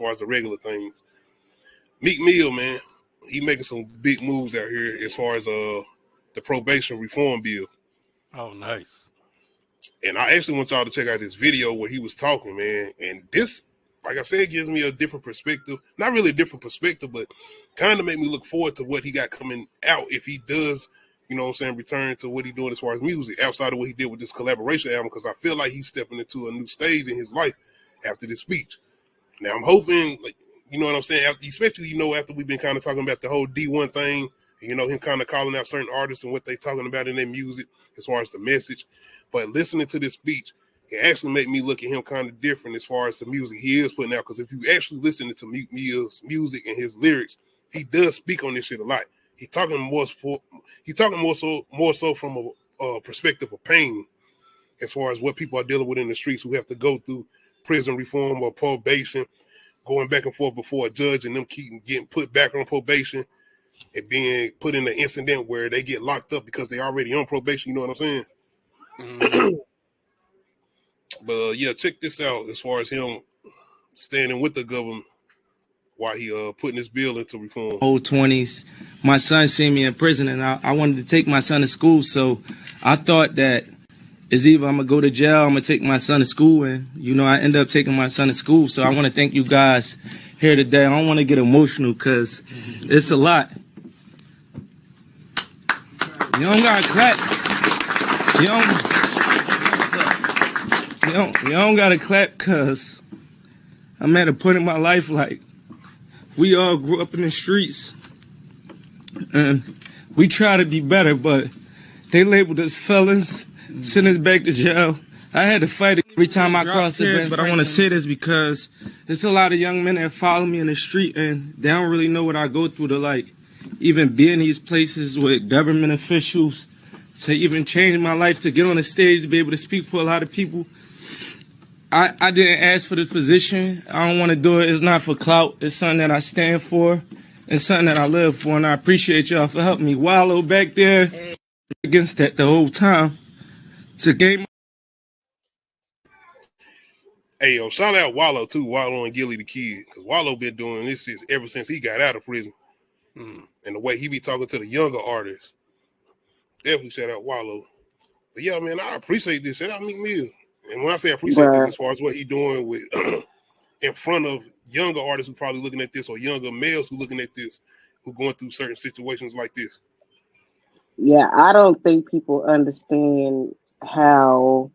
far as the regular things. Meek Mill, man, he making some big moves out here as far as the probation reform bill. Oh, nice. And I actually want y'all to check out this video where he was talking, man. And this, like I said, gives me a different perspective. Not really a different perspective, but kind of made me look forward to what he got coming out if he does, you know what I'm saying, return to what he's doing as far as music, outside of what he did with this collaboration album, because I feel like he's stepping into a new stage in his life after this speech. Now, I'm hoping, like, you know what I'm saying, especially, you know, after we've been kind of talking about the whole D1 thing, you know, him kind of calling out certain artists and what they talking about in their music as far as the message. But listening to this speech, it actually made me look at him kind of different as far as the music he is putting out. Because if you actually listen to Meek Mill's music and his lyrics, he does speak on this shit a lot. He's talking more so from a perspective of pain, as far as what people are dealing with in the streets who have to go through prison reform or probation, going back and forth before a judge, and them keep getting put back on probation and being put in an incident where they get locked up because they already on probation. You know what I'm saying? Mhm. But yeah, check this out as far as him standing with the government while he putting this bill into reform. Old 20s. My son seen me in prison, and I wanted to take my son to school, so I thought that it's either I'm going to go to jail, I'm going to take my son to school, and, you know, I end up taking my son to school. So I want to thank you guys here today. I don't want to get emotional because it's a lot. You don't got to clap. You don't got to clap because I'm at a point in my life, like, we all grew up in the streets, and we try to be better, but they labeled us felons, sent us back to jail. I had to fight it every time I crossed the bench, but I want to say this because there's a lot of young men that follow me in the street, and they don't really know what I go through to, like, even be in these places with government officials, to even change my life, to get on the stage, to be able to speak for a lot of people. I didn't ask for this position. I don't want to do it. It's not for clout. It's something that I stand for. It's something that I live for, and I appreciate y'all for helping me. Wallow back there against that the whole time. To game. Hey, yo, shout out Wallow too, Wallow and Gilly the Kid, because Wallow been doing this shit ever since he got out of prison. And the way he be talking to the younger artists, definitely shout out Wallow. But yeah, man, I appreciate this. Shout out Meek Mill. And when I say I appreciate this, as far as what he doing with in front of younger artists who probably looking at this, or younger males who looking at this, who going through certain situations like this. Yeah, I don't think people understand how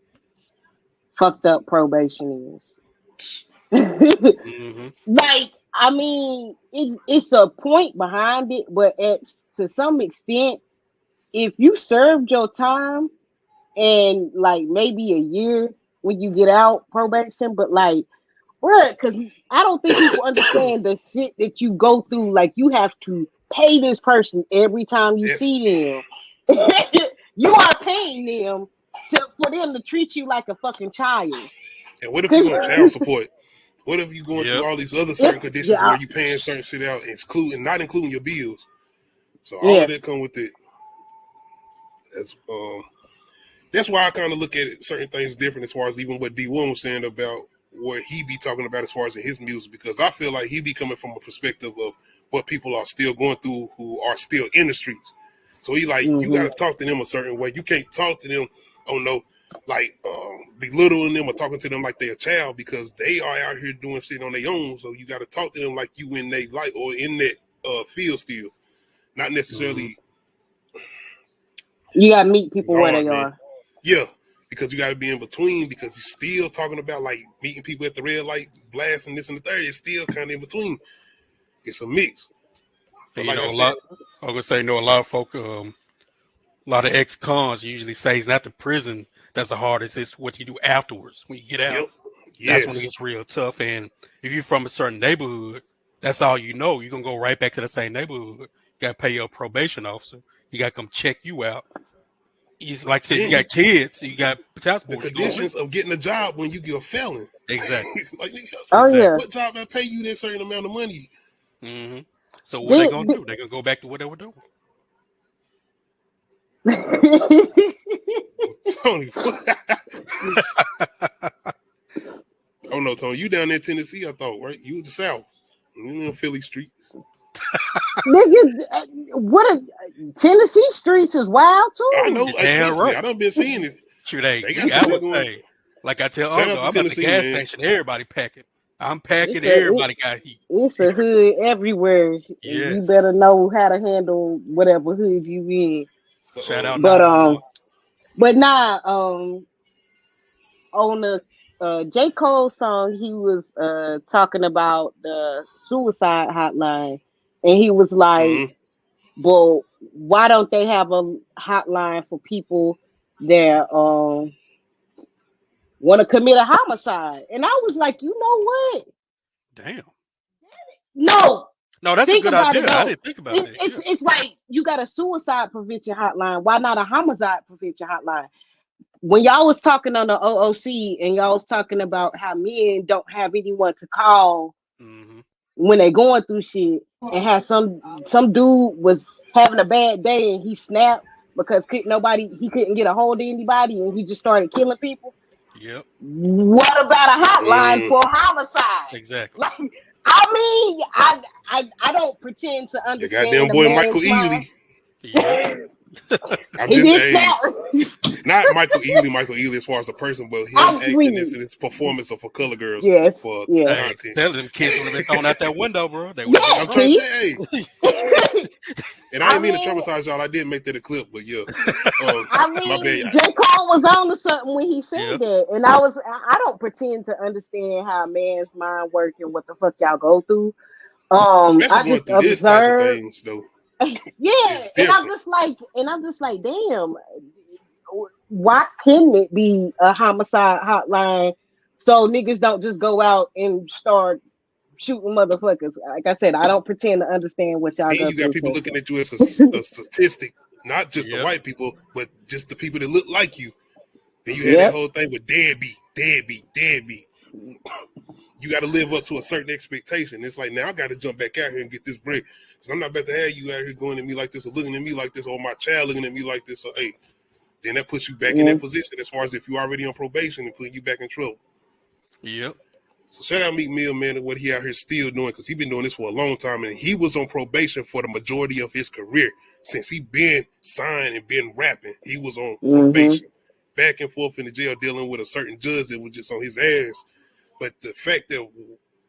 fucked up probation is. Mm-hmm. Like, I mean, it's a point behind it, but to some extent, if you served your time and like maybe a year when you get out probation, but like, what? Because I don't think people understand the shit that you go through. Like, you have to pay this person every time you Yes. see them. You are paying them for them to treat you like a fucking child. And what if you want child support? What if you going through Yep. all these other certain conditions Yeah, where you paying certain shit out, not including your bills? So all of that come with it. That's why I kind of look at it, certain things different as far as even what D1 was saying about what he be talking about as far as in his music, because I feel like he be coming from a perspective of what people are still going through who are still in the streets. So he like, you got to talk to them a certain way. You can't talk to them, like belittling them or talking to them like they're a child, because they are out here doing shit on their own. So you got to talk to them like you in their life or in that field still, not necessarily. you gotta meet people where they man. are. Yeah, because you got to be in between, because he's still talking about like meeting people at the red light, blasting this and the third. It's still kind of in between. It's a mix. But like I said, I was gonna say, a lot of folk, a lot of ex-cons usually say it's not the prison that's the hardest. It's what you do afterwards when you get out. yep, That's when it yes, gets real tough. And if you're from a certain neighborhood, that's all you know. You're gonna go right back to the same neighborhood. You gotta pay your probation officer. You gotta come check you out. Like I said, you got kids, you got child the support. You going with conditions of getting a job when you get a felon. exactly. Like, Oh Exactly. yeah. what job I pay you that certain amount of money? Mm-hmm. So what they gonna do? They gonna go back to what they were doing. Tony, Oh no, Tony, you down there in Tennessee? I thought, right? You in the South, you in Philly street. Nigga, what a Tennessee streets is wild I too. know. You're Hey, damn trust me, right. I done been seeing it. Shoot, hey, They you got some got shit one going. thing. Like I tell Shout out Uncle, to I'm at the Tennessee, gas man. station. Everybody packing. I'm packing. It's a Everybody got heat. it's a hood everywhere, and you Yes. better know how to handle whatever hood you in. But Shout out But 911. but nah, on the J. Cole song, he was talking about the suicide hotline, and he was like, mm-hmm. "Well, why don't they have a hotline for people that want to commit a homicide?" And I was like, "You know what? Damn. No, No, that's a think good about it idea. I though. didn't think about that. Yeah. It's like you got a suicide prevention hotline. Why not a homicide prevention hotline?" When y'all was talking on the OOC and y'all was talking about how men don't have anyone to call Mm-hmm. when they going through shit, and how some dude was having a bad day and he snapped because he couldn't get a hold of anybody and he just started killing people. Yep. What about a hotline Mm. for homicide? Exactly. Like, I mean, I don't pretend to Your goddamn understand a boy man's Michael mind. Ealy. Yep. I'm He just did hey, snap. not Michael Ealy as far as a person, but him acting Actually, this performance of for color girls yes, for yes. Hey, content. tell them kids would have been thrown out that window, bro. They would have been Yeah, I'm drunk. trying to see? tell you, hey, and I I didn't mean to mean, traumatize y'all. I did make that a clip, but yeah, I my bad. mean, J. Cole was on to something when he said Yep. that, and I don't pretend to understand how a man's mind work and what the fuck y'all go through. Especially I going just through this type of observe, things, though, yeah, it's different. and I'm just like, damn, why couldn't it be a homicide hotline so niggas don't just go out and start shooting motherfuckers? Like I said, I don't pretend to understand what y'all Then go you got through. people 'Cause looking at you as a statistic, not just the Yep. white people, but just the people that look like you. Then you had that yep, whole thing with deadbeat. You got to live up to a certain expectation. It's like, now I got to jump back out here and get this break, because I'm not about to have you out here going at me like this or looking at me like this, or my child looking at me like this. So hey, then that puts you back in that mm, position as far as if you're already on probation and putting you back in trouble. Yep. So shout out Meek Mill, man, and what he out here still doing, because he been doing this for a long time, and he was on probation for the majority of his career. Since he been signed and been rapping, he was on mm-hmm. probation, back and forth in the jail dealing with a certain judge that was just on his ass. But the fact that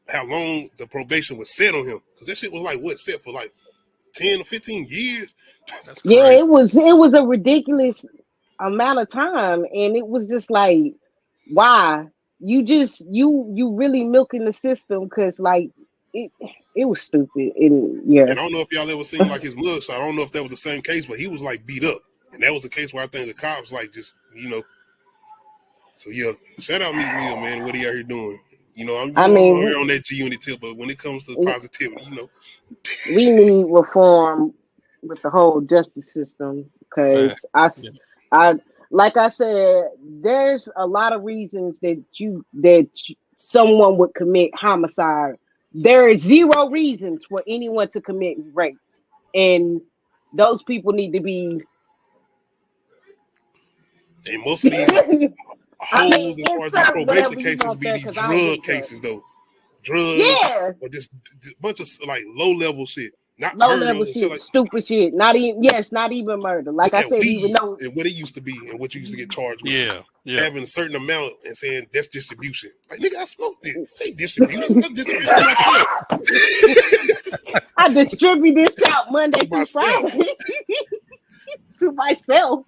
how long the probation was set on him, because that shit was like what, set for like 10 or 15 years. That's Yeah, crazy. it was a ridiculous amount of time, and it was just like, why you really milking the system? Because like it it was stupid, and yeah. And I don't know if y'all ever seen like his mug, so I don't know if that was the same case, but he was like beat up. And that was a case where I think the cops like just, so yeah, shout out Meek Mill, man, what he out here doing. I'm I here mean, on that G Unit tip, but when it comes to positivity, we need reform with the whole justice system, because Fact. Yeah. I like I said, there's a lot of reasons someone would commit homicide. There is zero reasons for anyone to commit rape, and those people need to be. and most of these I mean, holes as far as these insert probation whatever you cases want be there, these because I don't give drug a fuck. cases though. Drugs Yeah, or just a bunch of like low level shit, not low murder level and shit shit, like stupid shit. Not even murder. Like look I at said, even weed though and what it used to be and what you used to get charged with. Yeah. Yeah. Having a certain amount and saying that's distribution. Like nigga, I smoked it. Say distribution. I distribute to myself. I distribute this out Monday To through myself. Friday to myself.